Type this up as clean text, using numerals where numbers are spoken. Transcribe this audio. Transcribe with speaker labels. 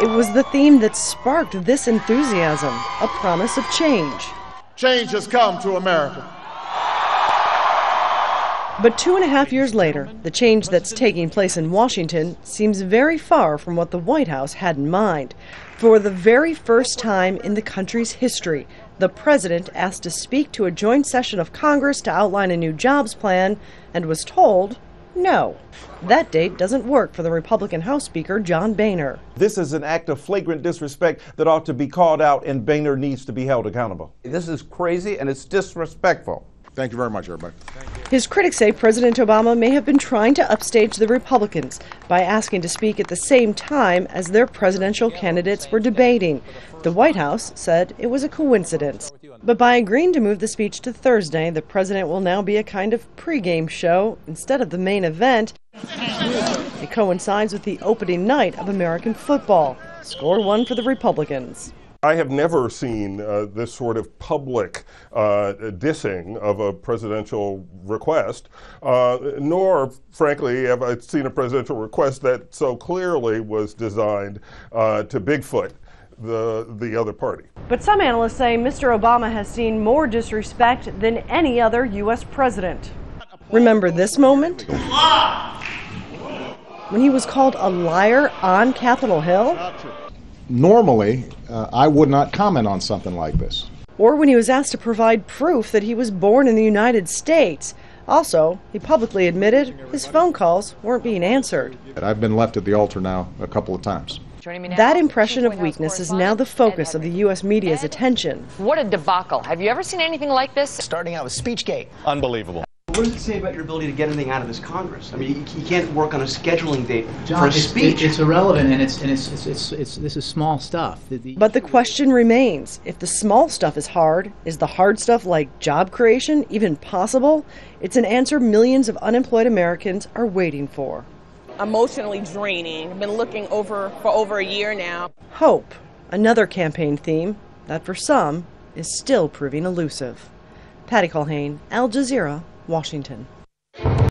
Speaker 1: It was the theme that sparked this enthusiasm, a promise of change.
Speaker 2: Change has come to America.
Speaker 1: But 2.5 years later, the change that's taking place in Washington seems very far from what the White House had in mind. For the very first time in the country's history, the president asked to speak to a joint session of Congress to outline a new jobs plan and was told no. That date doesn't work for the Republican House Speaker, John Boehner.
Speaker 3: This is an act of flagrant disrespect that ought to be called out, and Boehner needs to be held accountable.
Speaker 4: This is crazy and it's disrespectful.
Speaker 2: Thank you very much, everybody.
Speaker 1: His critics say President Obama may have been trying to upstage the Republicans by asking to speak at the same time as their presidential candidates were debating. The White House said it was a coincidence. But by agreeing to move the speech to Thursday, the president will now be a kind of pregame show instead of the main event. It coincides with the opening night of American football. Score one for the Republicans.
Speaker 5: I have never seen this sort of public dissing of a presidential request, nor, frankly, have I seen a presidential request that so clearly was designed to Bigfoot the other party.
Speaker 1: But some analysts say Mr. Obama has seen more disrespect than any other U.S. president. Remember this moment? When he was called a liar on Capitol Hill?
Speaker 6: Normally, I would not comment on something like this.
Speaker 1: Or when he was asked to provide proof that he was born in the United States. Also, he publicly admitted his phone calls weren't being answered.
Speaker 6: I've been left at the altar now a couple of times.
Speaker 1: That impression of weakness is now the focus of the U.S. media's attention.
Speaker 7: What a debacle. Have you ever seen anything like this?
Speaker 8: Starting out with Speechgate.
Speaker 9: Unbelievable.
Speaker 10: What does it say about your ability to get anything out of this Congress? I mean, you can't work on a scheduling date for a speech.
Speaker 8: It's irrelevant, and this is small stuff.
Speaker 1: But the question remains: if the small stuff is hard, is the hard stuff like job creation even possible? It's an answer millions of unemployed Americans are waiting for.
Speaker 11: Emotionally draining. I've been looking for over a year now.
Speaker 1: Hope, another campaign theme that for some is still proving elusive. Patty Culhane, Al Jazeera, Washington.